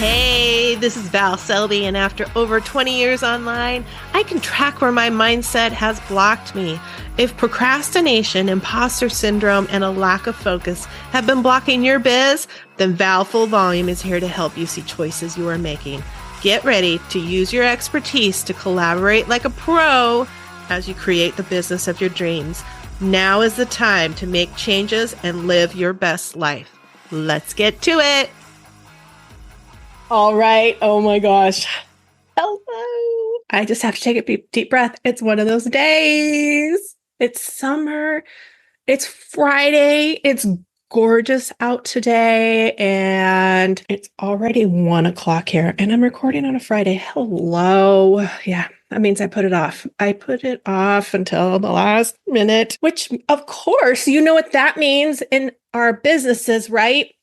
Hey, this is Val Selby, and after over 20 years online, I can track where my mindset has blocked me. If procrastination, imposter syndrome, and a lack of focus have been blocking your biz, then Val Full Volume is here to help you see choices you are making. Get ready to use your expertise to collaborate like a pro as you create the business of your dreams. Now is the time to make changes and live your best life. Let's get to it. All right. Oh my gosh. Hello. I just have to take a deep breath. It's one of those days. It's summer. It's Friday. It's gorgeous out today. And it's already 1:00 here. And I'm recording on a Friday. Hello. Yeah, that means I put it off. I put it off until the last minute, which of course, you know what that means in our businesses, right?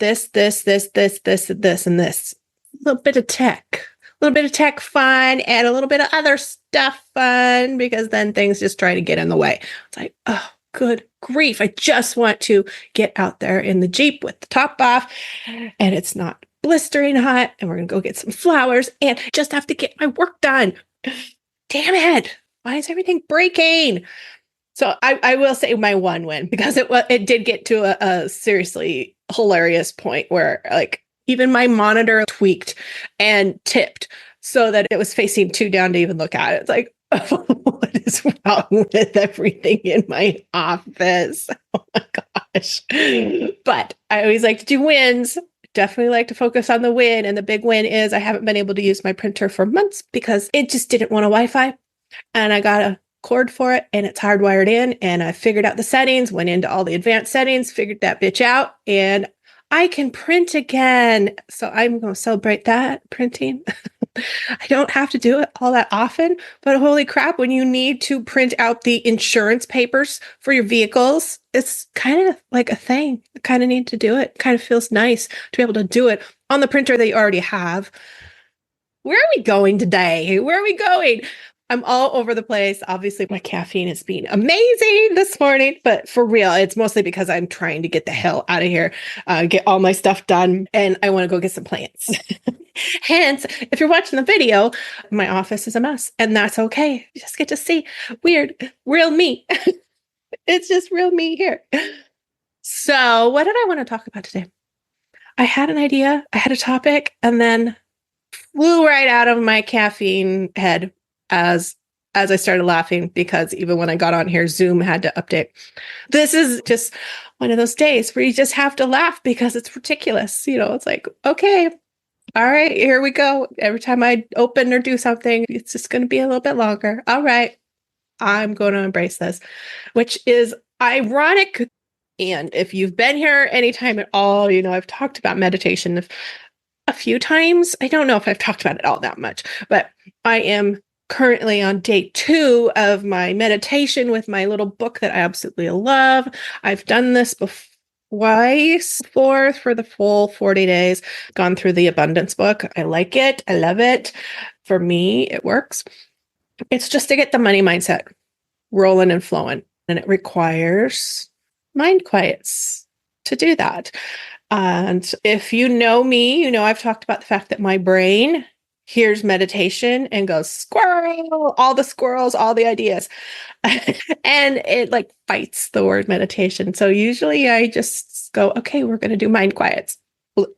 This, and this. A little bit of tech fun, and a little bit of other stuff fun, because then things just try to get in the way. It's like, oh, good grief. I just want to get out there in the Jeep with the top off, and it's not blistering hot, and we're going to go get some flowers, and just have to get my work done. Damn it. Why is everything breaking? So I will say my one win, because it did get to a seriously hilarious point where like even my monitor tweaked and tipped so that it was facing 2 down to even look at it. It's like, oh, what is wrong with everything in my office? Oh my gosh. But I always like to do wins. Definitely like to focus on the win. And the big win is I haven't been able to use my printer for months because it just didn't want a Wi-Fi. And I got a cord for it, and it's hardwired in, and I figured out the settings, went into all the advanced settings, figured that bitch out, and I can print again. So I'm going to celebrate that printing. I don't have to do it all that often, but holy crap, when you need to print out the insurance papers for your vehicles, it's kind of like a thing. You kind of need to do it. Kind of feels nice to be able to do it on the printer that you already have. Where are we going today? Where are we going? I'm all over the place. Obviously, my caffeine has been amazing this morning, but for real, it's mostly because I'm trying to get the hell out of here, get all my stuff done, and I want to go get some plants. Hence, if you're watching the video, my office is a mess, and that's okay. You just get to see weird, real me. It's just real me here. So what did I want to talk about today? I had an idea, I had a topic, and then flew right out of my caffeine head as I started laughing, because even when I got on here, Zoom had to update. This is just one of those days where you just have to laugh because it's ridiculous. You know, it's like, okay, all right, here we go. Every time I open or do something, it's just going to be a little bit longer. All right, I'm going to embrace this, which is ironic. And if you've been here anytime at all, you know, I've talked about meditation a few times. I don't know if I've talked about it all that much, but I am currently on day 2 of my meditation with my little book that I absolutely love. I've done this twice before for the full 40 days, gone through the abundance book. I like it. I love it. For me, it works. It's just to get the money mindset rolling and flowing. And it requires mind quiets to do that. And if you know me, you know I've talked about the fact that my brain hears meditation and goes, squirrel, all the squirrels, all the ideas. And it like fights the word meditation. So usually I just go, okay, we're going to do mind quiets.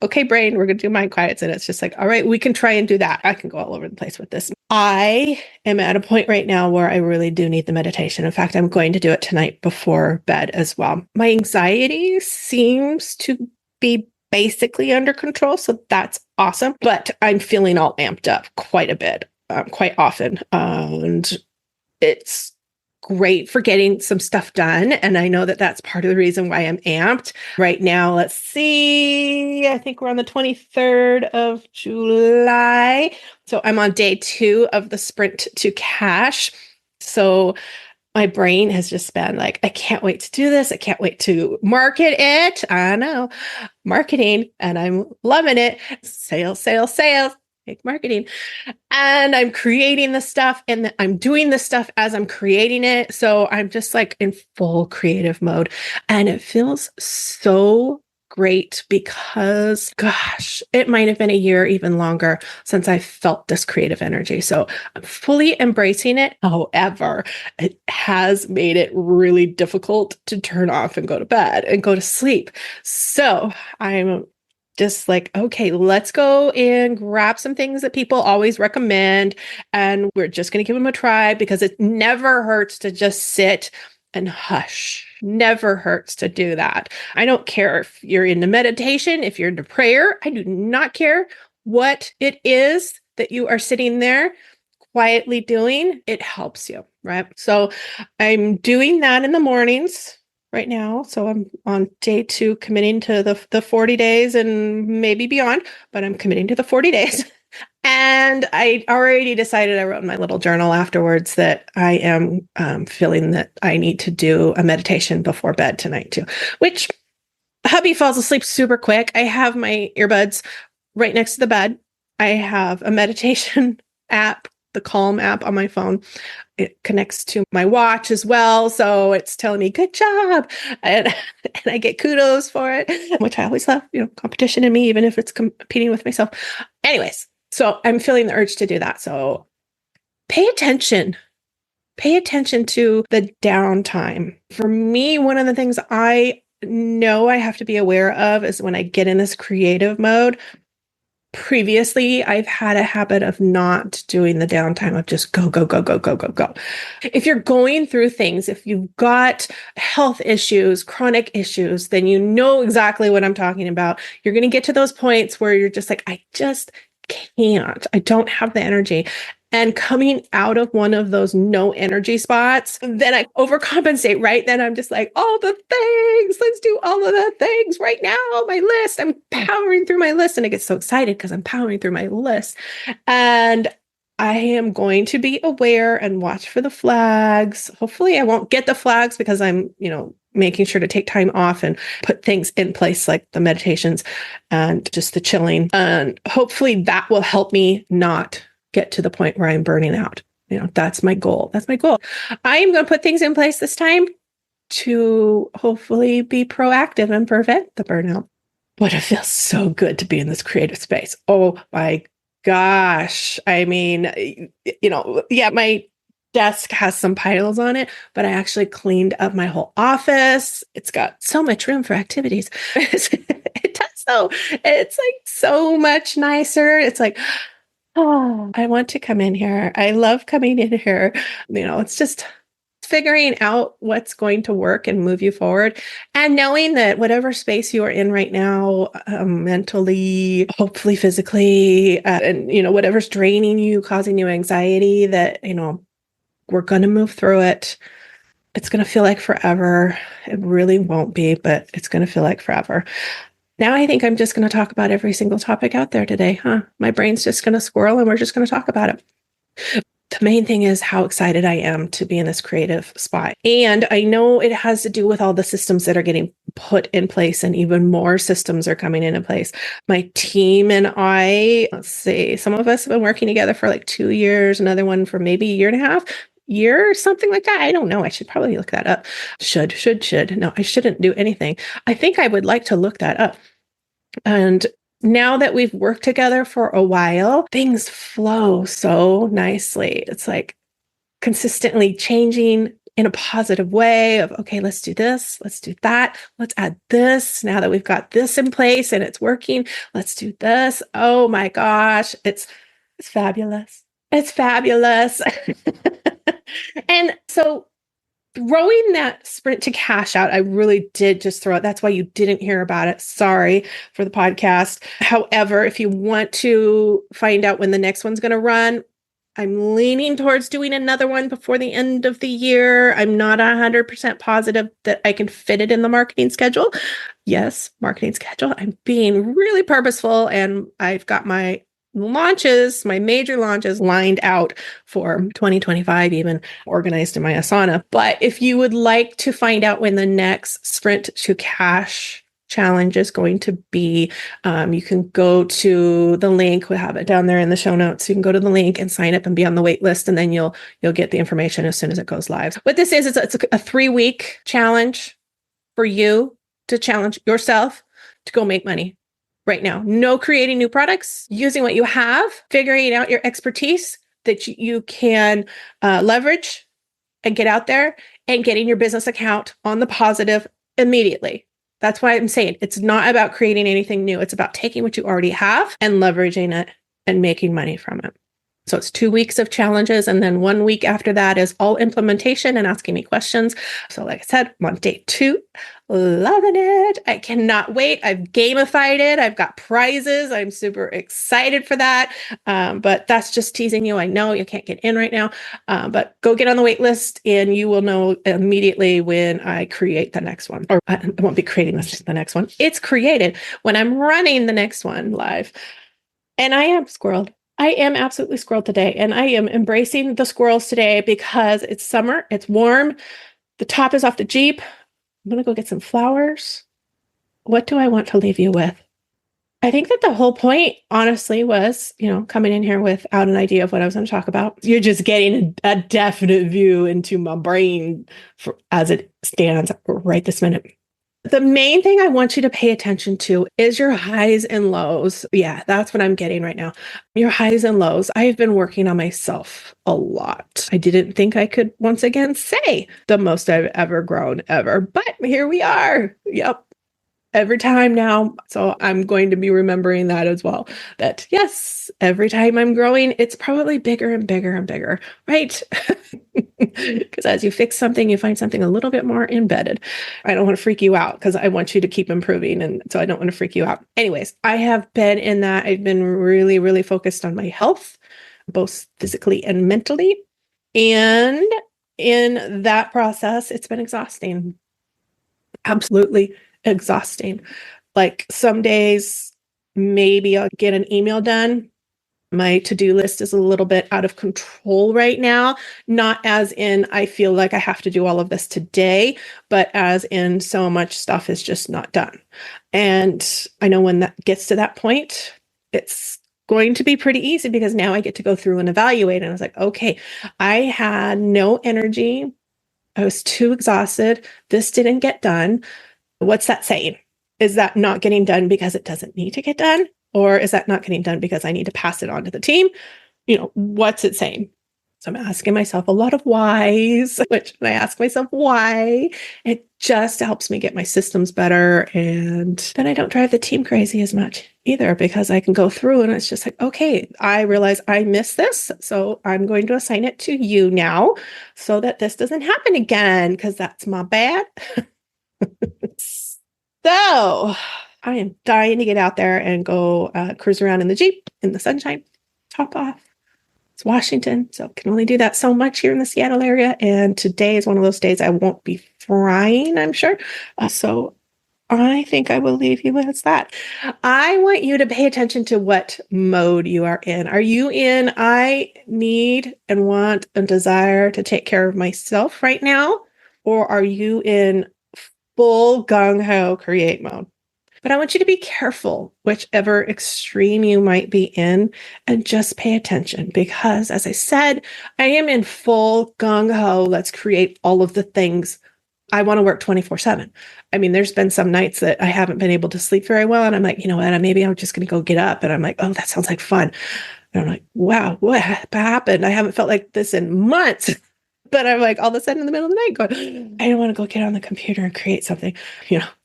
Okay, brain, we're going to do mind quiets. And it's just like, all right, we can try and do that. I can go all over the place with this. I am at a point right now where I really do need the meditation. In fact, I'm going to do it tonight before bed as well. My anxiety seems to be basically under control. So that's awesome. But I'm feeling all amped up quite a bit, quite often. And it's great for getting some stuff done. And I know that that's part of the reason why I'm amped right now. Let's see. I think we're on the 23rd of July. So I'm on day 2 of the sprint to cash. So my brain has just been like, I can't wait to do this. I can't wait to market it. I know, marketing, and I'm loving it. Sales, sales, sales, make marketing. And I'm creating the stuff, and I'm doing the stuff as I'm creating it. So I'm just like in full creative mode, and it feels so great because, gosh, it might have been a year, even longer, since I felt this creative energy. So I'm fully embracing it. However, it has made it really difficult to turn off and go to bed and go to sleep. So I'm just like, okay, let's go and grab some things that people always recommend. And we're just going to give them a try because it never hurts to just sit and hush. Never hurts to do that. I don't care if you're into meditation, if you're into prayer. I do not care what it is that you are sitting there quietly doing. It helps you, right? So I'm doing that in the mornings right now. So I'm on day 2, committing to the 40 days and maybe beyond, but I'm committing to the 40 days. And I already decided, I wrote in my little journal afterwards, that I am feeling that I need to do a meditation before bed tonight too, which hubby falls asleep super quick. I have my earbuds right next to the bed. I have a meditation app, the Calm app on my phone. It connects to my watch as well. So it's telling me, good job. And I get kudos for it, which I always love, competition in me, even if it's competing with myself. Anyways, so I'm feeling the urge to do that. So pay attention. Pay attention to the downtime. For me, one of the things I know I have to be aware of is when I get in this creative mode. Previously, I've had a habit of not doing the downtime, of just go, go, go, go, go, go, go. If you're going through things, if you've got health issues, chronic issues, then you know exactly what I'm talking about. You're going to get to those points where you're just like, I just can't. I don't have the energy. And coming out of one of those no energy spots, then I overcompensate, right? Then I'm just like, all the things, let's do all of the things right now. My list, I'm powering through my list. And I get so excited because I'm powering through my list. And I am going to be aware and watch for the flags. Hopefully I won't get the flags because I'm, making sure to take time off and put things in place like the meditations and just the chilling. And hopefully that will help me not get to the point where I'm burning out. That's my goal. That's my goal. I am going to put things in place this time to hopefully be proactive and prevent the burnout. But it feels so good to be in this creative space. Oh my gosh. I mean, my desk has some piles on it, but I actually cleaned up my whole office. It's got so much room for activities. It does though. It's like so much nicer. It's like, oh, I want to come in here. I love coming in here. It's just figuring out what's going to work and move you forward, and knowing that whatever space you are in right now, mentally, hopefully physically, and whatever's draining you, causing you anxiety, that we're going to move through it. It's going to feel like forever. It really won't be, but it's going to feel like forever. Now I think I'm just going to talk about every single topic out there today, huh? My brain's just going to squirrel and we're just going to talk about it. The main thing is how excited I am to be in this creative spot. And I know it has to do with all the systems that are getting put in place, and even more systems are coming into place. My team and I, let's see, some of us have been working together for like 2 years, another one for maybe a year and a half. Year, something like that. I don't know. I should probably look that up. Should. No, I shouldn't do anything. I think I would like to look that up. And now that we've worked together for a while, things flow so nicely. It's like consistently changing in a positive way of, okay, let's do this, let's do that, let's add this. Now that we've got this in place and it's working, let's do this. Oh my gosh, it's fabulous. It's fabulous. And so throwing that sprint to cash out, I really did just throw it. That's why you didn't hear about it. Sorry for the podcast. However, if you want to find out when the next one's going to run, I'm leaning towards doing another one before the end of the year. I'm not 100% positive that I can fit it in the marketing schedule. Yes, marketing schedule. I'm being really purposeful, and I've got my major launches lined out for 2025, even organized in my Asana. But if you would like to find out when the next sprint to cash challenge is going to be, you can go to the link. We'll have it down there in the show notes. You can go to the link and sign up and be on the wait list, and then you'll get the information as soon as it goes live. What this is, it's a 3-week challenge for you to challenge yourself to go make money right now. No creating new products, using what you have, figuring out your expertise that you can leverage and get out there and getting your business account on the positive immediately. That's why I'm saying it's not about creating anything new. It's about taking what you already have and leveraging it and making money from it. So it's 2 weeks of challenges. And then 1 week after that is all implementation and asking me questions. So like I said, I'm on day 2, loving it. I cannot wait. I've gamified it. I've got prizes. I'm super excited for that. But that's just teasing you. I know you can't get in right now, but go get on the wait list and you will know immediately when I create the next one. Or I won't be creating the next one. It's created when I'm running the next one live. And I am squirreled. I am absolutely squirreled today. And I am embracing the squirrels today because it's summer, it's warm. The top is off the Jeep. I'm going to go get some flowers. What do I want to leave you with? I think that the whole point, honestly, was, coming in here without an idea of what I was going to talk about. You're just getting a definite view into my brain as it stands right this minute. The main thing I want you to pay attention to is your highs and lows. Yeah, that's what I'm getting right now. Your highs and lows. I have been working on myself a lot. I didn't think I could once again say the most I've ever grown ever, but here we are. Yep. Every time now. So I'm going to be remembering that as well. That yes, every time I'm growing, it's probably bigger and bigger and bigger, right? Because as you fix something, you find something a little bit more embedded. I don't want to freak you out because I want you to keep improving. And so I don't want to freak you out. Anyways, I have been in that. I've been really, really focused on my health, both physically and mentally. And in that process, it's been exhausting. Absolutely exhausting. Like some days, maybe I'll get an email done. My to-do list is a little bit out of control right now, not as in I feel like I have to do all of this today, but as in so much stuff is just not done. And I know when that gets to that point, it's going to be pretty easy because now I get to go through and evaluate. And I was like, okay, I had no energy. I was too exhausted. This didn't get done. What's that saying? Is that not getting done because it doesn't need to get done? Or is that not getting done because I need to pass it on to the team? What's it saying? So I'm asking myself a lot of whys, which when I ask myself why, it just helps me get my systems better. And then I don't drive the team crazy as much either because I can go through and it's just like, okay, I realize I missed this. So I'm going to assign it to you now so that this doesn't happen again because that's my bad. So I am dying to get out there and go cruise around in the Jeep in the sunshine, top off. It's Washington, so can only do that so much here in the Seattle area. And today is one of those days I won't be frying, I'm sure. So I think I will leave you with that. I want you to pay attention to what mode you are in. Are you in I need and want and desire to take care of myself right now? Or are you in full gung-ho create mode? But I want you to be careful, whichever extreme you might be in, and just pay attention because, as I said, I am in full gung-ho. Let's create all of the things. I want to work 24/7. I mean, there's been some nights that I haven't been able to sleep very well. And I'm like, you know what? Maybe I'm just going to go get up. And I'm like, oh, that sounds like fun. And I'm like, wow, what happened? I haven't felt like this in months. But I'm like all of a sudden in the middle of the night going, I don't want to go get on the computer and create something.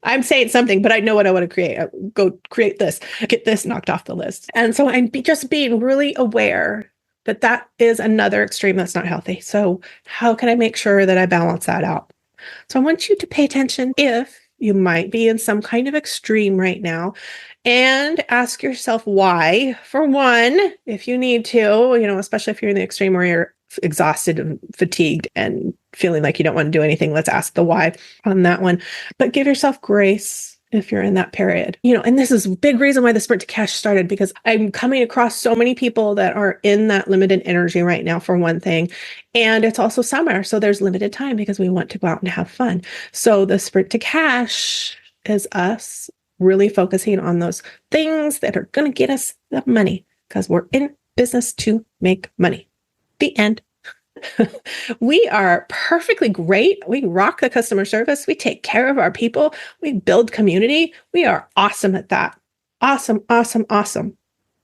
I'm saying something, but I know what I want to create. Go create this, get this knocked off the list. And so I'm just being really aware that that is another extreme that's not healthy. So how can I make sure that I balance that out? So I want you to pay attention if you might be in some kind of extreme right now and ask yourself why. For one, if you need to, especially if you're in the extreme where you're exhausted and fatigued and feeling like you don't want to do anything, let's ask the why on that one. But give yourself grace if you're in that period. And this is a big reason why the Sprint to Cash started, because I'm coming across so many people that are in that limited energy right now, for one thing. And it's also summer, so there's limited time because we want to go out and have fun. So the Sprint to Cash is us really focusing on those things that are going to get us the money because we're in business to make money. The end. We are perfectly great. We rock the customer service. We take care of our people. We build community. We are awesome at that. Awesome, awesome, awesome.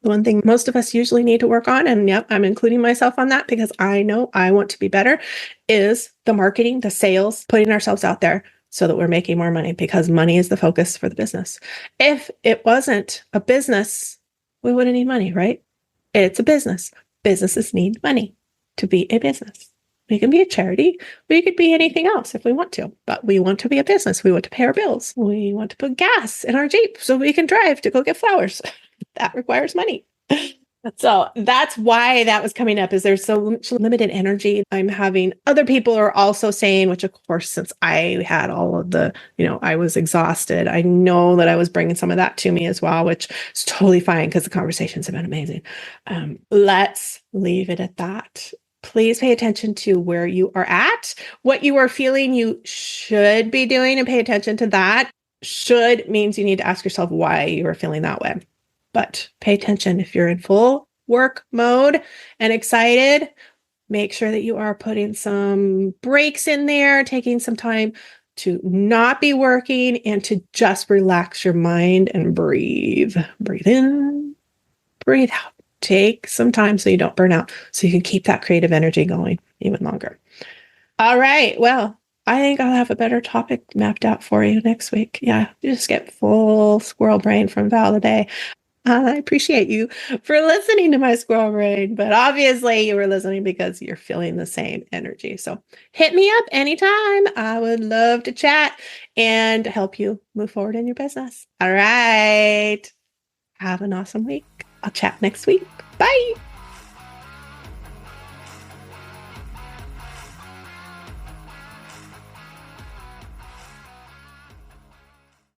The one thing most of us usually need to work on, and yep, I'm including myself on that because I know I want to be better, is the marketing, the sales, putting ourselves out there so that we're making more money because money is the focus for the business. If it wasn't a business, we wouldn't need money, right? It's a business. Businesses need money to be a business. We can be a charity. We could be anything else if we want to, but we want to be a business. We want to pay our bills. We want to put gas in our Jeep so we can drive to go get flowers. That requires money. So that's why that was coming up is there's so much limited energy. I'm having other people are also saying, which of course, since I had all of the, I was exhausted. I know that I was bringing some of that to me as well, which is totally fine because the conversations have been amazing. Let's leave it at that. Please pay attention to where you are at, what you are feeling you should be doing, and pay attention to that. Should means you need to ask yourself why you are feeling that way. But pay attention if you're in full work mode and excited, make sure that you are putting some breaks in there, taking some time to not be working and to just relax your mind and breathe. Breathe in, breathe out. Take some time so you don't burn out, so you can keep that creative energy going even longer. All right. Well, I think I'll have a better topic mapped out for you next week. Yeah, you just get full squirrel brain from Val today. I appreciate you for listening to my squirrel brain, but obviously you were listening because you're feeling the same energy. So hit me up anytime. I would love to chat and help you move forward in your business. All right. Have an awesome week. I'll chat next week. Bye.